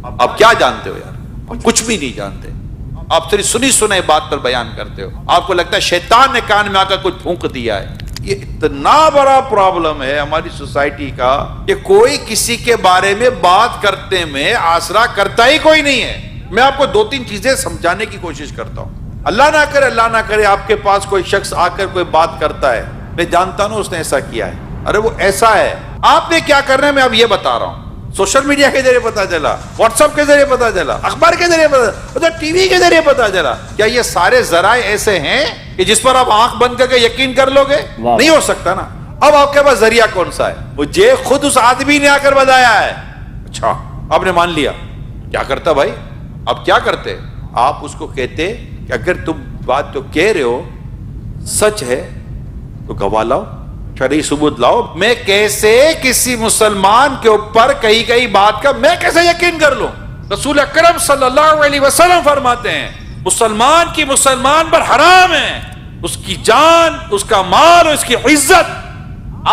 آپ کیا جانتے ہو یار؟ آپ کچھ بھی نہیں جانتے. آپ صرف سنی سنائی بات پر بیان کرتے ہو. آپ کو لگتا ہے شیطان نے کان میں آ کر کچھ پھونک دیا ہے. یہ اتنا بڑا پرابلم ہے ہماری سوسائٹی کا کہ کوئی کسی کے بارے میں بات کرتے میں آسرا کرتا ہی کوئی نہیں ہے. میں آپ کو 2-3 چیزیں سمجھانے کی کوشش کرتا ہوں. اللہ نہ کرے آپ کے پاس کوئی شخص آ کر کوئی بات کرتا ہے, میں جانتا ہوں اس نے ایسا کیا ہے, ارے وہ ایسا ہے, آپ نے کیا کرنا ہے میں اب یہ بتا رہا ہوں. سوشل میڈیا کے ذریعے پتا چلا, واٹس ایپ کے ذریعے پتا چلا, اخبار کے ذریعے پتا چلا, ٹی وی کے ذریعے پتا چلا. کیا یہ سارے ذرائع ایسے ہیں کہ جس پر آپ آنکھ بند کر کے یقین کر لو گے؟ نہیں ہو سکتا نا. اب آپ کے پاس ذریعہ کون سا ہے؟ مجھے خود اس آدمی نے آ کر بتایا ہے. اچھا آپ نے مان لیا, کیا کرتا بھائی؟ آپ کیا کرتے؟ آپ اس کو کہتے کہ اگر تم بات جو کہہ رہے ہو سچ ہے تو گواہ لاؤ, شرعی ثبوت لاؤ. میں کیسے کسی مسلمان کے اوپر کئی بات کا میں کیسے یقین کر لوں؟ رسول اکرم صلی اللہ علیہ وسلم فرماتے ہیں مسلمان کی مسلمان پر حرام ہے اس کی جان, اس کا مال اور اس کی عزت.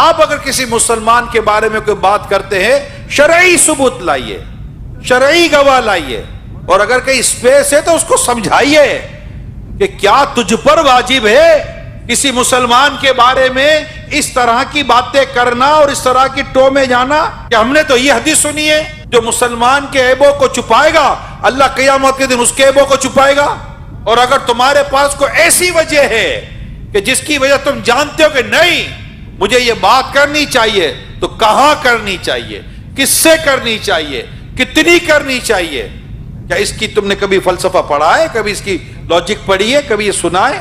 آپ اگر کسی مسلمان کے بارے میں کوئی بات کرتے ہیں شرعی ثبوت لائیے, شرعی گواہ لائیے, اور اگر کہیں اسپیس ہے تو اس کو سمجھائیے کہ کیا تجھ پر واجب ہے کسی مسلمان کے بارے میں اس طرح کی باتیں کرنا اور اس طرح کی ٹو میں جانا. کہ ہم نے تو یہ حدیث سنی ہے جو مسلمان کے عیبوں کو چھپائے گا اللہ قیامت کے دن اس کے عیبوں کو چھپائے گا. اور اگر تمہارے پاس کوئی ایسی وجہ ہے کہ جس کی وجہ تم جانتے ہو کہ نہیں مجھے یہ بات کرنی چاہیے, تو کہاں کرنی چاہیے, کس سے کرنی چاہیے, کتنی کرنی چاہیے؟ کیا اس کی تم نے کبھی فلسفہ پڑھا ہے, کبھی اس کی لاجک پڑھی ہے, کبھی یہ سنا ہے؟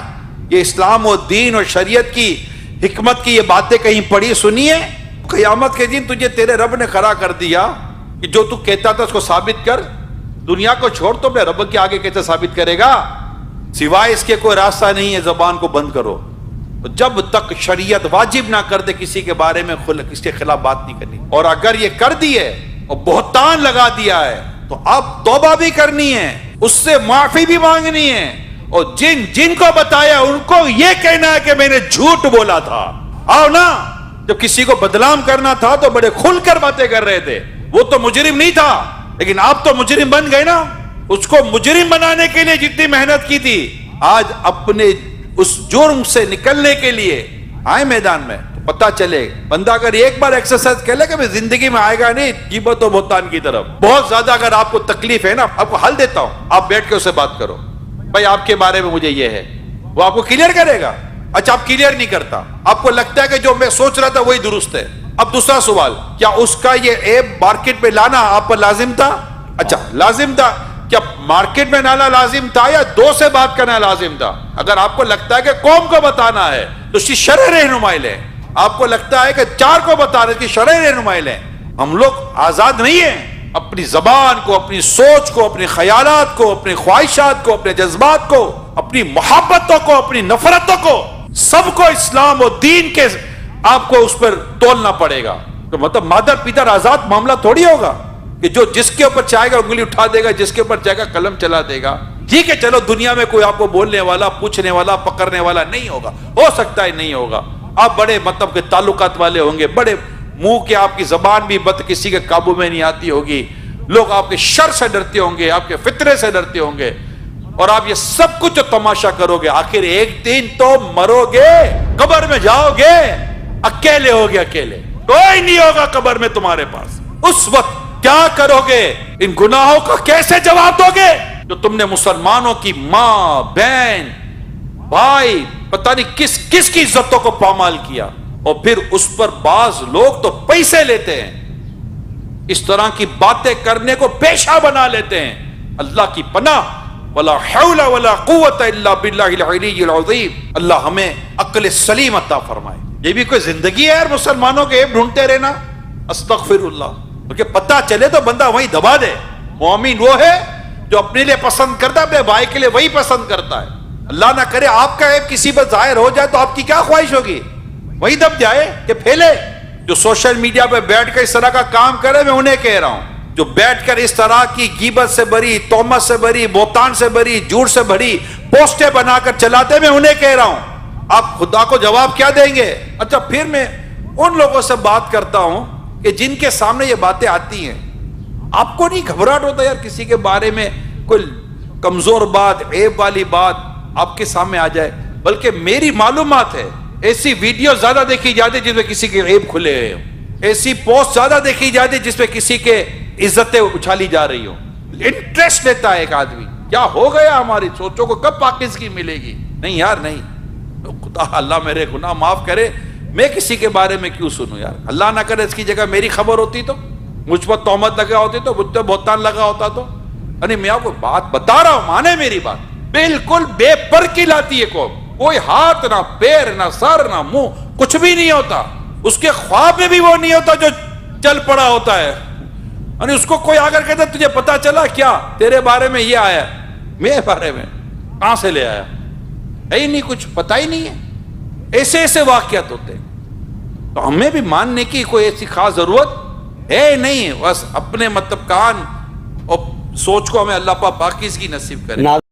یہ اسلام و دین اور شریعت کی حکمت کی یہ باتیں کہیں پڑھی سنی ہے؟ قیامت کے دن تجھے تیرے رب نے کھڑا کر دیا کہ جو تو کہتا تھا اس کو ثابت کر. دنیا کو چھوڑ تو اپنے رب کے آگے کیسے ثابت کرے گا؟ سوائے اس کے کوئی راستہ نہیں ہے, زبان کو بند کرو. جب تک شریعت واجب نہ کر دے کسی کے بارے میں اس کے خلاف بات نہیں کرنی. اور اگر یہ کر دی ہے اور بہتان لگا دیا ہے تو اب توبہ بھی کرنی ہے, اس سے معافی بھی مانگنی ہے, اور جن کو بتایا ان کو یہ کہنا ہے کہ میں نے جھوٹ بولا تھا. آؤ نا, جب کسی کو بدنام کرنا تھا تو بڑے کھل کر باتیں کر رہے تھے. وہ تو مجرم نہیں تھا, لیکن آپ تو مجرم بن گئے نا. اس کو مجرم بنانے کے لیے جتنی محنت کی تھی, آج اپنے اس جرم سے نکلنے کے لیے آئے میدان میں. پتا چلے بندہ اگر ایک بار ایکسرسائز کر لے کہ زندگی میں آئے گا نہیں غیبت و بہتان کی طرف. بہت زیادہ اگر آپ کو تکلیف ہے نا, آپ کو حل دیتا ہوں, آپ بیٹھ کے اسے بات کرو. بھائی آپ کے بارے میں مجھے یہ ہے, وہ آپ کو کلیئر کرے گا. اچھا آپ کلیئر نہیں کرتا, آپ کو لگتا ہے کہ جو میں سوچ رہا تھا وہی درست ہے. اب دوسرا سوال, کیا اس کا یہ ایپ مارکیٹ میں لانا آپ پر لازم تھا؟ اچھا لازم تھا. کیا مارکیٹ میں لانا لازم تھا یا 2 سے بات کرنا لازم تھا؟ اگر آپ کو لگتا ہے کہ قوم کو بتانا ہے تو اس کی شرعی رہنمائی لیں. آپ کو لگتا ہے کہ 4 کو بتانا, اس کی شرعی رہنمائی لیں. ہم لوگ آزاد نہیں ہیں. اپنی زبان کو, اپنی سوچ کو, اپنے خیالات کو, اپنی خواہشات کو, اپنے جذبات کو, اپنی محبتوں کو, اپنی نفرتوں کو, سب کو اسلام و دین کے آپ کو اس پر تولنا پڑے گا. تو مطلب مادر پیتر آزاد معاملہ تھوڑی ہوگا کہ جو جس کے اوپر چاہے گا انگلی اٹھا دے گا, جس کے اوپر چاہے گا قلم چلا دے گا. ٹھیک ہے چلو دنیا میں کوئی آپ کو بولنے والا, پوچھنے والا, پکڑنے والا نہیں ہوگا, ہو سکتا ہے نہیں ہوگا. آپ بڑے مطلب کے تعلقات والے ہوں گے, بڑے منہ کے, آپ کی زبان بھی بد کسی کے قابو میں نہیں آتی ہوگی, لوگ آپ کے شر سے ڈرتے ہوں گے, آپ کے فطرے سے ڈرتے ہوں گے, اور آپ یہ سب کچھ جو تماشا کرو گے, آخر ایک دن تو مرو گے, قبر میں جاؤ گے, اکیلے ہوگے, اکیلے, کوئی نہیں ہوگا قبر میں تمہارے پاس. اس وقت کیا کرو گے؟ ان گناہوں کا کیسے جواب دو گے جو تم نے مسلمانوں کی ماں, بہن, بھائی, پتہ نہیں کس کس کی عزتوں کو پامال کیا, اور پھر اس پر بعض لوگ تو پیسے لیتے ہیں, اس طرح کی باتیں کرنے کو پیشہ بنا لیتے ہیں. اللہ کی پناہ, ولا حول ولا قوت الا باللہ العلی العظیم. اللہ ہمیں عقل سلیم عطا فرمائے. یہ بھی کوئی زندگی ہے یار مسلمانوں کے عیب ڈھونڈتے رہنا؟ استغفر اللہ. کیونکہ پتہ چلے تو بندہ وہیں دبا دے. مومن وہ ہے جو اپنے لیے پسند کرتا ہے, اپنے بھائی کے لیے وہی پسند کرتا ہے. اللہ نہ کرے آپ کا عیب کسی پر ظاہر ہو جائے تو آپ کی کیا خواہش ہوگی؟ وہی دب جائے کہ پھیلے. جو سوشل میڈیا پہ بیٹھ کر اس طرح کا کام کرے, میں انہیں کہہ رہا ہوں, جو بیٹھ کر اس طرح کی غیبت سے بھری, تہمت سے بھری, بہتان سے بھری, جھوٹ سے بھری پوسٹیں بنا کر چلاتے, میں انہیں کہہ رہا ہوں آپ خدا کو جواب کیا دیں گے؟ اچھا پھر میں ان لوگوں سے بات کرتا ہوں کہ جن کے سامنے یہ باتیں آتی ہیں, آپ کو نہیں گھبراہٹ ہوتا یار کسی کے بارے میں کوئی کمزور بات، عیب والی بات آپ کے سامنے آ جائے؟ بلکہ میری معلومات ہے ایسی ویڈیو زیادہ دیکھی جاتی جس میں کسی کے عیب کھلے ہوئے ہوں، ایسی پوسٹ زیادہ دیکھی جاتی جس میں کسی کے عزتیں اچھالی جا رہی ہوں. انٹرسٹ لیتا ہے ایک آدمی. کیا ہو گیا ہماری سوچوں کو؟ کب پاکیزگی ملے گی؟ نہیں یار نہیں. خدا اللہ میرے گناہ معاف کرے، میں کسی کے بارے میں کیوں سنوں یار؟ اللہ نہ کرے اس کی جگہ میری خبر ہوتی تو، مجھ پر تہمت لگا ہوتی تو، مجھ پر بہتان لگا ہوتا تو. یعنی میں آپ کو بات بتا رہا ہوں، مانے میری بات. بالکل بے پر کی لاتی ہے کوئی ہاتھ نہ پیر نہ سر نہ منہ، کچھ بھی نہیں ہوتا. اس کے خواب میں بھی وہ نہیں ہوتا جو چل پڑا ہوتا ہے. یعنی اس کو کوئی آ کر کہتا تجھے پتا چلا کیا تیرے بارے میں یہ آیا؟ میرے بارے میں کہاں سے لے آیا؟ ہے ہی نہیں، کچھ پتا ہی نہیں ہے. ایسے ایسے واقعات ہوتے ہیں. تو ہمیں بھی ماننے کی کوئی ایسی خاص ضرورت ہے نہیں. بس اپنے مطلب کان اور سوچ کو ہمیں اللہ پاک پاکیزگی نصیب کرے.